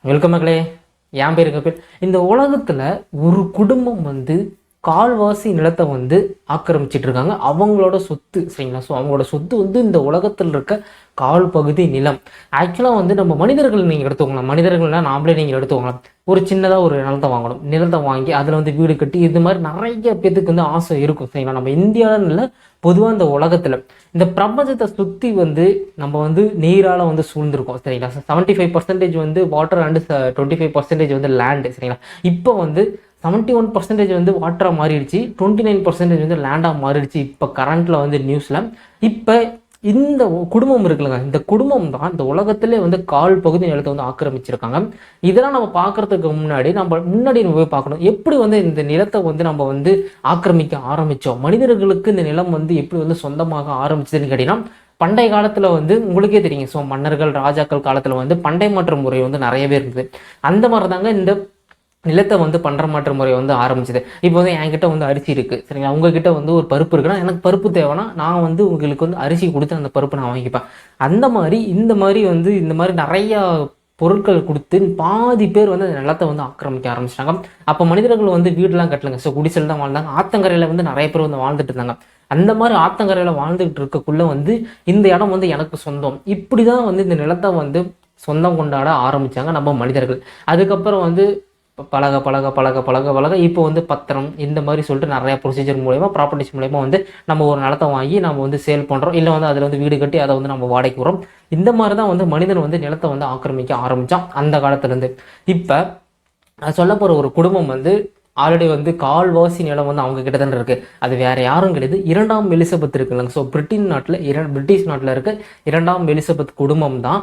Welcome மக்களே. என் பேரு கபில். இந்த உலகத்துல ஒரு குடும்பம் கால்வாசி நிலத்தை ஆக்கிரமிச்சிட்டு இருக்காங்க. அவங்களோட சொத்து, சரிங்களா? ஸோ அவங்களோட சொத்து இந்த உலகத்தில் இருக்க கால் பகுதி நிலம். ஆக்சுவலாக நம்ம மனிதர்கள் நீங்கள் எடுத்துக்கோங்களேன். மனிதர்கள்லாம் நாமளே நீங்கள் எடுத்துக்கோங்களேன். ஒரு சின்னதாக ஒரு நிலத்தை வாங்கணும். நிலத்தை வாங்கி அதில் வீடு கட்டி இது மாதிரி நிறைய பேத்துக்கு ஆசை இருக்கும், சரிங்களா? நம்ம இந்தியாவில் இல்லை, பொதுவாக இந்த உலகத்தில் இந்த பிரபஞ்சத்தை சுற்றி நம்ம நீரால் சூழ்ந்திருக்கோம், சரிங்களா? 75% வாட்டர் அண்ட் 25% லேண்டு, சரிங்களா? இப்போ 71% வாட்டராக மாறிடுச்சு, 29% லேண்டாக மாறிடுச்சு இப்போ கரண்ட்டில் நியூஸில். இப்போ இந்த குடும்பம் இருக்குல்லங்க, இந்த குடும்பம் தான் இந்த உலகத்திலே கால் பகுதி நிலத்தை ஆக்கிரமிச்சிருக்காங்க. இதெல்லாம் நம்ம பார்க்கறதுக்கு முன்னாடி நம்ம போய் பார்க்கணும், எப்படி இந்த நிலத்தை நம்ம ஆக்கிரமிக்க ஆரம்பித்தோம். மனிதர்களுக்கு இந்த நிலம் எப்படி சொந்தமாக ஆரம்பிச்சதுன்னு கேட்டீங்கன்னா, பண்டைய காலத்தில் உங்களுக்கே தெரியும். ஸோ மன்னர்கள் ராஜாக்கள் காலத்தில் பண்டை மாற்ற முறை நிறையவே இருக்குது. அந்த மாதிரி தாங்க இந்த நிலத்தை பண்ற மாற்ற முறை ஆரம்பிச்சது. இப்போ என்கிட்ட அரிசி இருக்கு, சரிங்களா? உங்ககிட்ட ஒரு பருப்பு இருக்குன்னா, எனக்கு பருப்பு தேவைன்னா நான் உங்களுக்கு அரிசி கொடுத்து அந்த பருப்பு நான் வாங்கிப்பேன். அந்த மாதிரி இந்த மாதிரி நிறைய பொருட்கள் கொடுத்து பாதி பேர் அந்த நிலத்தை ஆக்கிரமிக்க ஆரம்பிச்சிட்டாங்க. அப்போ மனிதர்கள் வீடுலாம் கட்டலங்க. ஸோ குடிசல் தான் வாழ்ந்தாங்க. ஆத்தங்கரையில் நிறைய பேர் வாழ்ந்துட்டு இருந்தாங்க. அந்த மாதிரி ஆத்தங்கரையில் வாழ்ந்துகிட்டு இருக்கக்குள்ள இந்த இடம் எனக்கு சொந்தம், இப்படிதான் இந்த நிலத்தை சொந்தம் கொண்டாட ஆரம்பிச்சாங்க நம்ம மனிதர்கள். அதுக்கப்புறம் பழக பழக பழக பழக பழக இப்போ பத்திரம் இந்த மாதிரி சொல்லிட்டு நிறைய ப்ரொசீஜர் மூலயமா, ப்ராப்பர்ட்டிஸ் மூலயமா நம்ம ஒரு நிலத்தை வாங்கி நம்ம சேல் பண்ணுறோம். இல்லை அதில் வீடு கட்டி அதை நம்ம வாடகைக்கு வரோம். இந்த மாதிரி தான் மனிதன் நிலத்தை ஆக்கிரமிக்க ஆரம்பித்தான் அந்த காலத்துலேருந்து. இப்போ சொல்ல போகிற ஒரு குடும்பம் ஆல்ரெடி கால்வாசி நிலம் அவங்க கிட்ட தானே இருக்குது. அது வேறு யாரும் கிடையாது, 2ஆம் எலிசபெத் இருக்குல்லங்க. ஸோ பிரிட்டிஷ் நாட்டில் இருக்க 2ஆம் எலிசபெத் குடும்பம் தான்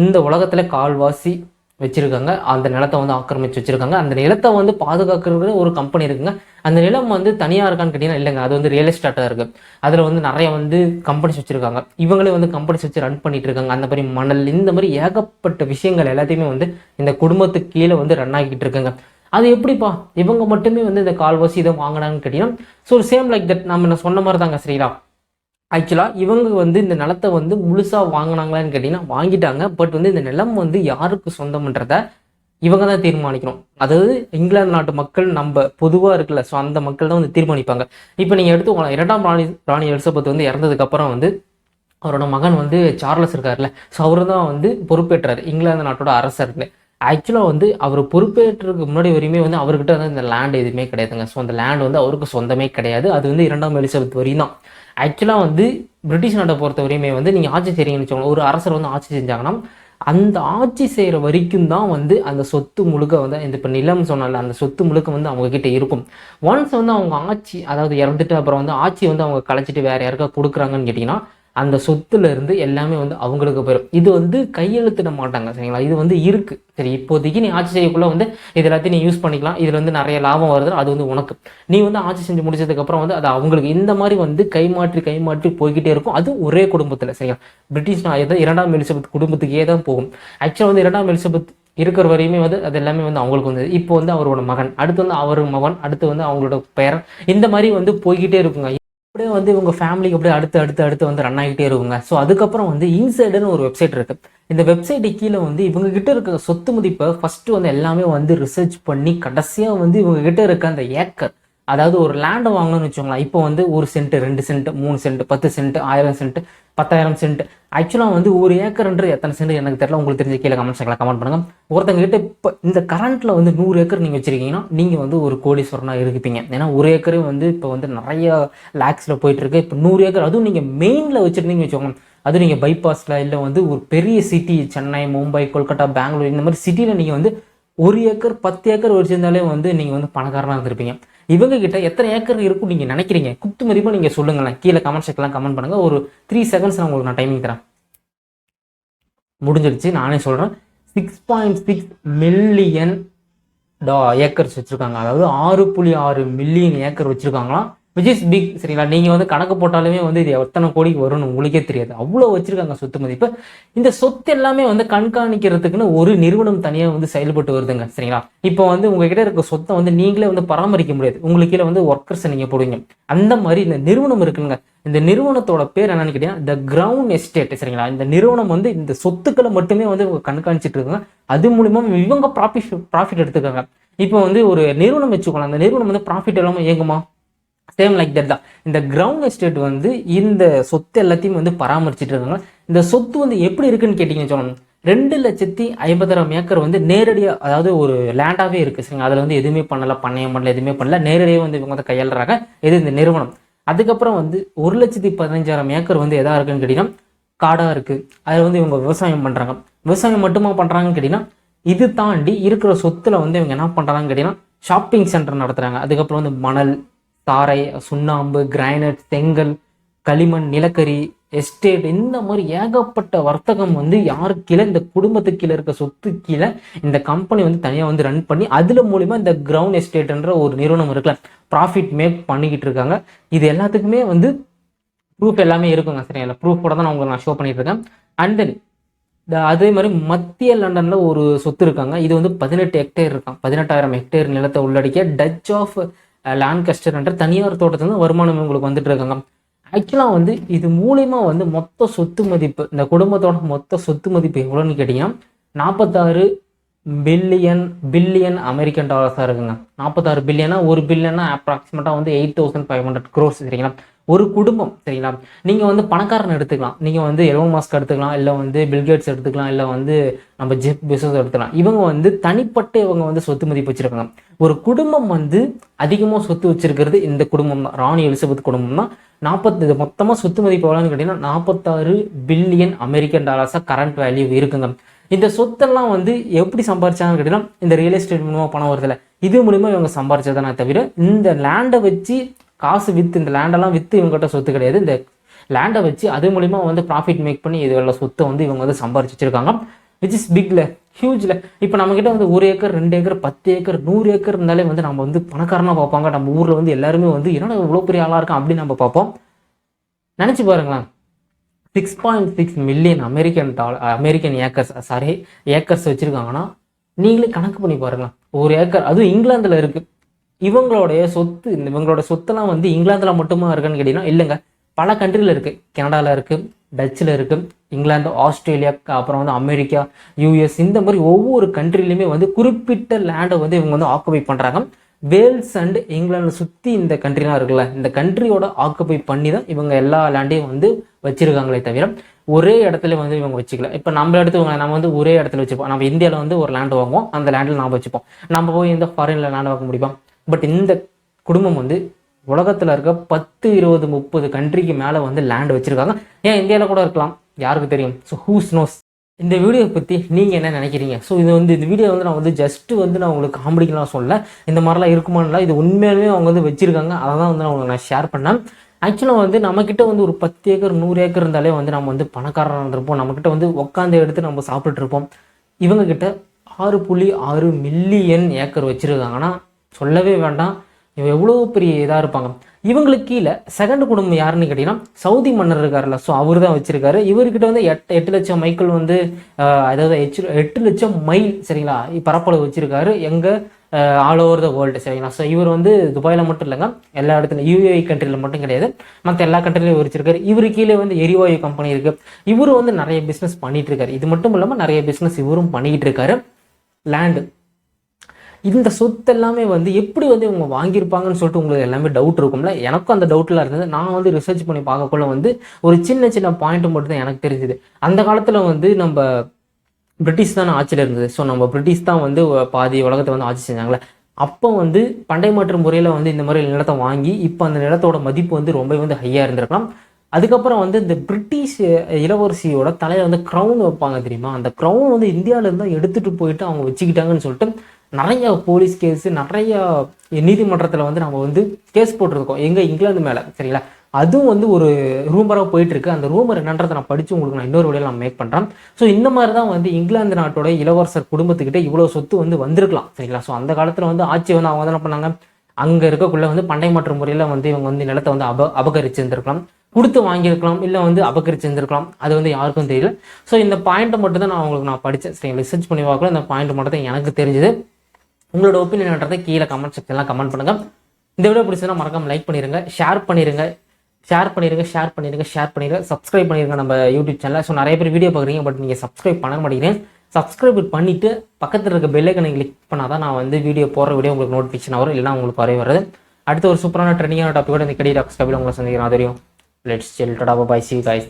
இந்த உலகத்தில் கால்வாசி வச்சிருக்காங்க. அந்த நிலத்தை ஆக்கிரமிச்சு வச்சிருக்காங்க. அந்த நிலத்தை பாதுகாக்கிற ஒரு கம்பெனி இருக்குங்க. அந்த நிலம் தனியாக இருக்கான்னு கேட்டீங்கன்னா இல்லைங்க, அது ரியல் எஸ்டேட்டாக இருக்குது. அதில் நிறைய கம்பெனிஸ் வச்சுருக்காங்க. இவங்களே கம்பெனிஸ் வச்சு ரன் பண்ணிட்டு இருக்காங்க. அந்த மாதிரி மணல், இந்த மாதிரி ஏகப்பட்ட விஷயங்கள் எல்லாத்தையுமே இந்த குடும்பத்துக்கு கீழே ரன் ஆகிட்டு இருக்காங்க. அது எப்படிப்பா இவங்க மட்டுமே இந்த கால்வாசி இதை வாங்கினாங்கன்னு கேட்டீங்கன்னா, ஸோ சேம் லைக் தட் நம்ம சொன்ன மாதிரி தாங்க, சரிங்களா? ஆக்சுவலாக இவங்க இந்த நிலத்தை முழுசாக வாங்கினாங்களான்னு கேட்டிங்கன்னா வாங்கிட்டாங்க. பட் இந்த நிலம் யாருக்கு சொந்தம்ன்றத இவங்க தான் தீர்மானிக்கணும். அதாவது இங்கிலாந்து நாட்டு மக்கள் நம்ம பொதுவாக இருக்குல்ல, ஸோ அந்த மக்கள் தான் தீர்மானிப்பாங்க. இப்போ நீங்கள் எடுத்துக்கலாம், 2ஆம் ராணி எலிசபெத் இறந்ததுக்கப்புறம் அவரோட மகன் சார்லஸ் இருக்காருல்ல, ஸோ அவரு தான் பொறுப்பேற்றார் இங்கிலாந்து நாட்டோட அரசர்னு. ஆக்சுவலாக அவர் பொறுப்பேற்றதுக்கு முன்னாடி வரையுமே அவர்கிட்ட இந்த லேண்ட் எதுவுமே கிடையாதுங்க. ஸோ அந்த லேண்ட் அவருக்கு சொந்தமே கிடையாது. அது 2ஆம் எலிசபெத் வரையும் தான். ஆக்சுவலாக பிரிட்டிஷ் நாட்டை பொறுத்த வரையுமே நீங்கள் ஆட்சி செய்கிறீங்கன்னு வச்சுக்கோங்க. ஒரு அரசர் ஆட்சி செஞ்சாங்கன்னா அந்த ஆட்சி செய்கிற வரைக்கும் தான் அந்த சொத்து முழுக்க இப்போ நிலம் சொன்னால அந்த சொத்து முழுக்க அவங்க கிட்ட இருக்கும். ஒன்ஸ் அவங்க ஆட்சி, அதாவது இறந்துட்டு அப்புறம் ஆட்சி அவங்க கலைச்சிட்டு வேற யாருக்கா கொடுக்குறாங்கன்னு கேட்டிங்கன்னா அந்த சொத்துல இருந்து எல்லாமே அவங்களுக்கு போயிடும். இது கையெழுத்திட மாட்டாங்க, சரிங்களா? இது இருக்கு. சரி, இப்போதைக்கு நீ ஆட்சி செய்யக்குள்ள இது எல்லாத்தையும் நீ யூஸ் பண்ணிக்கலாம். இதுல நிறைய லாபம் வருது, அது உனக்கு. நீ ஆட்சி செஞ்சு முடிச்சதுக்கு அப்புறம் அது அவங்களுக்கு. இந்த மாதிரி கைமாற்றி போய்கிட்டே இருக்கும். அது ஒரே குடும்பத்துல, சரிங்களா? பிரிட்டிஷ் 2ஆம் எலிசபெத் குடும்பத்துக்கே தான் போகும். ஆக்சுவலா 2ஆம் எலிசபெத் இருக்கிற வரையுமே அது எல்லாமே அவங்களுக்கு இப்போ அவரோட மகன், அடுத்து அவர் மகன், அடுத்து அவங்களோட பேரன், இந்த மாதிரி போய்கிட்டே இருக்குங்க. அப்படியே இவங்க ஃபேமிலிக்கு அப்படியே அடுத்து அடுத்து அடுத்து ரன் ஆகிட்டே இருக்குங்க. ஸோ அதுக்கப்புறம் இன்சைடுன்னு ஒரு வெப்சைட் இருக்கு. இந்த வெப்சைட்டு கீழே இவங்க கிட்ட இருக்க சொத்து மதிப்பை ஃபர்ஸ்ட் எல்லாமே ரிசர்ச் பண்ணி கடைசியா இவங்க கிட்ட இருக்க அந்த ஏக்கர், அதாவது ஒரு லேண்டை வாங்கணும்னு வச்சோங்களா, இப்போ 1 cent 2 cent 3 cent 10 cent 1000 cent 10,000 cent. ஆக்சுவலாக ஒரு ஏக்கர்ன்றது எத்தனை சென்ட் எனக்கு தெரியல. உங்களுக்கு தெரிஞ்ச கீழே கமெண்ட் செக்ஷனில் கமெண்ட் பண்ணுங்க. ஒருத்தங்க கிட்ட இப்போ இந்த கரண்ட்ல 100 ஏக்கர் நீங்கள் வச்சிருக்கீங்கன்னா நீங்கள் ஒரு கோடீஸ்வரனாக இருப்பீங்க. ஏன்னா ஒரு ஏக்கரே இப்போ நிறைய லேக்ஸில் போயிட்டு இருக்கு. இப்போ 100 ஏக்கர் அதுவும் நீங்கள் மெயினில் வச்சிருந்தீங்கன்னு வச்சுக்கோங்க, அதுவும் நீங்கள் பைபாஸில் இல்லை ஒரு பெரிய சிட்டி, சென்னை, மும்பை, கொல்கட்டா, பெங்களூர், இந்த மாதிரி சிட்டியில் நீங்கள் 1 ஏக்கர் 10 ஏக்கர் வச்சிருந்தாலே நீங்கள் பணக்காரனாக இருந்திருப்பீங்க. இவங்க கிட்ட எத்தனை ஏக்கர் இருக்கும் நீங்க நினைக்கிறீங்க? குத்து மதிப்பா நீங்க சொல்லுங்களேன். கீழே கமெண்ட் செக்ஷன்ல கமெண்ட் பண்ணுங்க. ஒரு 3 செகண்ட்ஸ் உங்களுக்கு நான் டைமிங் தரேன். முடிஞ்சிருச்சு, நானே சொல்றேன். 6.6 மில்லியன் ஏக்கர்ஸ் வச்சிருக்காங்க. அதாவது 6.6 மில்லியன் ஏக்கர் வச்சிருக்காங்களாம் விச் இஸ் பிக். சரிங்களா, நீங்கள் வந்து கணக்கு போட்டாலுமே வந்து இது எத்தனை கோடிக்கு வரும்னு உங்களுக்கே தெரியாது, அவ்வளோ வச்சிருக்காங்க சொத்து மதிப்பு. இந்த சொத்து எல்லாமே வந்து கண்காணிக்கிறதுக்குன்னு ஒரு நிறுவனம் தனியாக வந்து செயல்பட்டு வருதுங்க. சரிங்களா, இப்போ வந்து உங்ககிட்ட இருக்க சொத்தை வந்து நீங்களே வந்து பராமரிக்க முடியாது, உங்களுக்கு கீழே வந்து ஒர்க்கர்ஸ் நீங்கள் போடுவீங்க. அந்த மாதிரி இந்த நிறுவனம் இருக்குங்க. இந்த நிறுவனத்தோட பேர் என்னன்னு கேட்டீங்கன்னா த கிரவுன் எஸ்டேட். சரிங்களா, இந்த நிறுவனம் வந்து இந்த சொத்துக்களை மட்டுமே வந்து கண்காணிச்சிட்டு இருக்காங்க. அது மூலியமா இவங்க ப்ராஃபிட் எடுத்துக்காங்க. இப்போ வந்து ஒரு நிறுவனம் வச்சுக்கலாம், அந்த நிறுவனம் வந்து ப்ராஃபிட் இல்லாமல் இயங்குமா? சேம் லைக் தட் தான் இந்த கிரவுண்ட் எஸ்டேட் வந்து இந்த சொத்து எல்லாத்தையும் வந்து பராமரிச்சுட்டு இருக்காங்க. இந்த சொத்து வந்து எப்படி இருக்குன்னு கேட்டீங்கன்னு சொல்லணும், 2,50,000 ஏக்கர் வந்து நேரடியாக, அதாவது ஒரு லேண்டாகவே இருக்கு. சரிங்க, அதில் வந்து எதுவுமே பண்ணல, பண்ணையம் பண்ணல, எதுவுமே பண்ணல, நேரடியாக வந்து இவங்க வந்து கையாளுறாங்க. இது இந்த நிறுவனம். அதுக்கப்புறம் வந்து 1,15,000 ஏக்கர் வந்து எதா இருக்குன்னு கேட்டீங்கன்னா காடாக இருக்கு. அதில் வந்து இவங்க விவசாயம் பண்ணுறாங்க. விவசாயம் மட்டுமா பண்ணுறாங்கன்னு கேட்டீங்கன்னா இது தாண்டி இருக்கிற சொத்துல வந்து இவங்க என்ன பண்ணுறாங்கன்னு கேட்டீங்கன்னா ஷாப்பிங் சென்டர் நடத்துகிறாங்க. அதுக்கப்புறம் வந்து மணல், தாரை, சுண்ணாம்பு, கிரைனைட், செங்கல், களிமண், நிலக்கரி, எஸ்டேட், இந்த மாதிரி ஏகப்பட்ட வர்த்தகம் வந்து யாருக்கு கீழே, இந்த குடும்பத்துக்கு கீழே இருக்க சொத்து கீழே இந்த கம்பெனி வந்து தனியாக வந்து ரன் பண்ணி அதுல மூலியமா இந்த கிரவுண்ட் எஸ்டேட்ன்ற ஒரு நிறுவனம் இருக்குல்ல ப்ராஃபிட் மேக் பண்ணிக்கிட்டு இருக்காங்க. இது எல்லாத்துக்குமே வந்து ப்ரூஃப் எல்லாமே இருக்குங்க. சரிங்களா, ப்ரூஃபோட தான் நான் உங்களுக்கு நான் ஷோ பண்ணிட்டு இருக்கேன். அண்ட் தென் அதே மாதிரி மத்திய லண்டன்ல ஒரு சொத்து இருக்காங்க. இது வந்து 18 ஹெக்டேர் இருக்கான். 18,000 ஹெக்டேர் நிலத்தை உள்ளடக்கிய டச் ஆஃப் லான்கஸ்டர் என்ற தனியார் தோட்டத்துல வருமானம் உங்களுக்கு வந்துட்டு இருக்காங்க. ஆக்சுவலாக வந்து இது மூலியமா வந்து மொத்த சொத்து மதிப்பு, இந்த குடும்பத்தோட மொத்த சொத்து மதிப்பு எவ்வளோன்னு கேட்டீங்கன்னா 46 பில்லியன் அமெரிக்கன் டாலர்ஸாக இருக்குங்க. 46 பில்லியனா, ஒரு பில்லியனா அப்ராக்சிமேட்டாக வந்து 8,500 crores. சரிங்களா, ஒரு குடும்பம். சரிங்களா, நீங்கள் வந்து பணக்காரன் எடுத்துக்கலாம், நீங்கள் வந்து எலோன் மாஸ்க் எடுத்துக்கலாம், இல்லை வந்து பில்கேட்ஸ் எடுத்துக்கலாம், இல்லை வந்து நம்ம ஜெஃப் பெசோஸ் எடுத்துக்கலாம். இவங்க வந்து தனிப்பட்ட இவங்க வந்து சொத்து மதிப்பு வச்சிருக்காங்க. ஒரு குடும்பம் வந்து அதிகமாக சொத்து வச்சிருக்கிறது இந்த குடும்பம் தான், ராணி எலிசபெத் குடும்பம் தான். மொத்தமாக சொத்து மதிப்பு எவ்வளோன்னு கேட்டீங்கன்னா 46 பில்லியன் அமெரிக்கன் டாலர்ஸாக கரண்ட் வேல்யூ இருக்குங்க. இந்த சொத்தெல்லாம் வந்து எப்படி சம்பாரிச்சாங்கன்னு கேட்டீங்கன்னா இந்த ரியல் எஸ்டேட் மூலமாக பணம் வருதுல, இது மூலிமா இவங்க சம்பாரிச்சதானே தவிர இந்த லேண்டை வச்சு காசு விற்று, இந்த லேண்டெல்லாம் விற்று இவங்ககிட்ட சொத்து கிடையாது. இந்த லேண்டை வச்சு அது மூலிமா வந்து ப்ராஃபிட் மேக் பண்ணி இதோட சொத்தை வந்து இவங்க வந்து சம்பாரிச்சு வச்சிருக்காங்க. விச் இஸ் பிக்ல, ஹியூஜ்ல. இப்போ நம்மகிட்ட வந்து 1 ஏக்கர் 2 ஏக்கர் 10 ஏக்கர் 100 ஏக்கர் இருந்தாலே வந்து நம்ம வந்து பணக்காரனாக பார்ப்பாங்க. நம்ம ஊரில் வந்து எல்லாருமே வந்து என்னடா இவ்வளோ பெரிய ஆளாக இருக்கும் அப்படின்னு நம்ம பார்ப்போம். நினச்சி பாருங்களேன், 6.6 மில்லியன் அமெரிக்கன் ஏக்கர்ஸ் வச்சிருக்காங்கன்னா நீங்களே கணக்கு பண்ணி பாருங்க. ஒரு ஏக்கர், அதுவும் இங்கிலாந்துல இருக்கு. இவங்களோட சொத்தெல்லாம் வந்து இங்கிலாந்துல மட்டுமா இருக்குன்னு கேட்டீங்கன்னா இல்லைங்க, பல கண்ட்ரில இருக்கு. கனடால இருக்கு, டச்சில் இருக்கு, இங்கிலாந்து, ஆஸ்திரேலியா, அப்புறம் வந்து அமெரிக்கா, யூஎஸ், இந்த மாதிரி ஒவ்வொரு கண்ட்ரிலையுமே வந்து குறிப்பிட்ட லேண்டை வந்து இவங்க வந்து ஆக்குபை பண்றாங்க. வேல்ஸ் அண்ட் இங்கிலாந்து சுற்றி இந்த கண்ட்ரிலாம் இருக்குல்ல, இந்த கண்ட்ரியோட ஆக்குபை பண்ணி தான் இவங்க எல்லா லேண்டையும் வந்து வச்சிருக்காங்களே தவிர ஒரே இடத்துல வந்து இவங்க வச்சுக்கல. இப்போ நம்ம நம்ம வந்து ஒரே இடத்துல வச்சுப்போம். நம்ம இந்தியாவில் வந்து ஒரு லேண்ட் வாங்குவோம், அந்த லேண்டில் நாம் வச்சுப்போம். நம்ம போய் இந்த ஃபாரின்ல லேண்ட் வாங்க முடியுமா? பட் இந்த குடும்பம் வந்து உலகத்தில் இருக்க 10, 20, 30 கண்ட்ரிக்கு மேலே வந்து லேண்ட் வச்சிருக்காங்க. ஏன் இந்தியாவில் கூட இருக்கலாம், யாருக்கு தெரியும்? So who's knows. இந்த வீடியோ பற்றி நீங்கள் என்ன நினைக்கிறீங்க? ஸோ இந்த வீடியோ வந்து நான் வந்து ஜஸ்ட்டு வந்து நான் உங்களுக்கு காமெடிக்கலாம் சொல்லலை, இந்த மாதிரிலாம் இருக்குமான்லாம், இது உண்மையாலுமே அவங்க வந்து வச்சுருக்காங்க. அதை தான் வந்து நான் ஷேர் பண்ணேன். ஆக்சுவலாக வந்து நம்மக்கிட்ட வந்து ஒரு 10 ஏக்கர் 100 ஏக்கர் இருந்தாலே வந்து நம்ம வந்து பணக்காரராக இருந்திருப்போம். நம்மக்கிட்ட வந்து உட்காந்து எடுத்து நம்ம சாப்பிட்டுருப்போம். இவங்கக்கிட்ட 6.6 மில்லியன் ஏக்கர் வச்சுருக்காங்கன்னா சொல்லவே வேண்டாம், இவங்க எவ்வளோ பெரிய இதாக இருப்பாங்க. இவங்களுக்கு கீழே செகண்ட் குடும்பம் யாருன்னு கேட்டீங்கன்னா சவுதி மன்னர் இருக்காருல்ல, ஸோ அவர் தான் வச்சிருக்காரு. இவர்கிட்ட வந்து 8 லட்சம் மைக்கள் வந்து அதாவது 8 லட்சம் மைல், சரிங்களா, பரப்பளவு வச்சிருக்காரு. எங்கே ஆல் ஓவர் த வேர்ல்டு, சரிங்களா. ஸோ இவர் வந்து துபாயில் மட்டும் இல்லைங்க, எல்லா இடத்துலையும் யூஏஇ கண்ட்ரியில் மட்டும் கிடையாது, மற்ற எல்லா கண்ட்ரிலையும் வச்சிருக்காரு. இவரு கீழே வந்து எரிவாயு கம்பெனி இருக்கு. இவரு வந்து நிறைய பிஸ்னஸ் பண்ணிட்டு இருக்காரு. இது மட்டும் இல்லாமல் நிறைய பிஸ்னஸ் இவரும் பண்ணிக்கிட்டு இருக்காரு. லேண்டு, இந்த சொத்து எல்லாமே வந்து எப்படி வந்து இவங்க வாங்கியிருப்பாங்கன்னு சொல்லிட்டு உங்களுக்கு எல்லாமே டவுட் இருக்கும்ல. எனக்கும் அந்த டவுட்லாம் இருந்தது. நான் வந்து ரிசர்ச் பண்ணி பார்க்கக்குள்ள வந்து ஒரு சின்ன பாயிண்ட் மட்டும் தான் எனக்கு தெரிஞ்சுது. அந்த காலத்தில் வந்து நம்ம பிரிட்டிஷ் தானே ஆட்சியில் இருந்தது. ஸோ நம்ம பிரிட்டிஷ் தான் வந்து பாதி உலகத்தை வந்து ஆட்சி செஞ்சாங்களே. அப்போ வந்து பண்டை மாற்று முறையில் வந்து இந்த மாதிரி நிலத்தை வாங்கி இப்போ அந்த நிலத்தோட மதிப்பு வந்து ரொம்ப வந்து ஹையாக இருந்திருக்கலாம். அதுக்கப்புறம் வந்து இந்த பிரிட்டிஷ் இளவரசியோட தலையில் வந்து க்ரௌன் வைப்பாங்க தெரியுமா, அந்த க்ரௌன் வந்து இந்தியாவிலேருந்து தான் எடுத்துகிட்டு போயிட்டு அவங்க வச்சுக்கிட்டாங்கன்னு சொல்லிட்டு நிறைய போலீஸ் கேஸு, நிறைய நீதிமன்றத்தில் வந்து நம்ம வந்து கேஸ் போட்டிருக்கோம் எங்கள் இங்கிலாந்து மேலே, சரிங்களா. அதுவும் வந்து ஒரு ரூமராக போயிட்டு இருக்கு. அந்த ரூமர் என்னன்றதை நான் படித்து உங்களுக்கு நான் இன்னொரு வீடியோவில் நான் மேக் பண்ணுறேன். ஸோ இந்த மாதிரி தான் வந்து இங்கிலாந்து நாட்டோட இளவரசர் குடும்பத்துக்கிட்ட இவ்வளோ சொத்து வந்து வந்திருக்கலாம், சரிங்களா. ஸோ அந்த காலத்தில் வந்து ஆட்சி வந்து அவங்க என்ன பண்ணாங்க, அங்கே இருக்கக்குள்ள வந்து பண்டை மாற்று முறையில் வந்து இவங்க வந்து நிலத்தை வந்து அபகரிச்சிருந்திருக்கலாம், கொடுத்து வாங்கியிருக்கலாம், இல்லை வந்து அபகரிச்சிருந்திருக்கலாம். அது வந்து யாருக்கும் தெரியல. ஸோ இந்த பாயிண்ட்டை மட்டும் தான் நான் படித்தேன். சரி, ரிசர்ச் பண்ணி பார்க்கல, இந்த பாயிண்ட் மட்டும் தான் எனக்கு தெரிஞ்சது. உங்களோட ஒப்பீனியன்றதை கீழே கமெண்ட் செக்ஷன்லாம் கமெண்ட் பண்ணுங்கள். இந்த வீடியோ பிடிச்சதுன்னா மறக்காம லைக் பண்ணிடுங்க, ஷேர் பண்ணிடுங்க, சப்ஸ்கிரைப் பண்ணிடுங்க நம்ம யூடியூப் சேனல். ஸோ நிறைய பேர் வீடியோ பார்க்குறீங்க, பட் நீங்கள் சப்ஸ்கிரைப் பண்ண மாட்டேங்கிறீங்க. சப்ஸ்கிரைப் பண்ணிவிட்டு பக்கத்தில் இருக்க பெல் ஐக்கனை கிளிக் பண்ணால் தான் நான் வந்து போடுற வீடியோ உங்களுக்கு நோட்டிஃபிகேஷன் வரும், இல்லைனா உங்களுக்கு வரவே வருது. அடுத்த ஒரு சூப்பரான ட்ரெண்டிங்கான டாப்பிக்கோட இந்த கடி டாக்ஸ் கபில் உங்களை சந்திக்கிறேன். அது வரையும் let's chill, tata, bye, see you guys.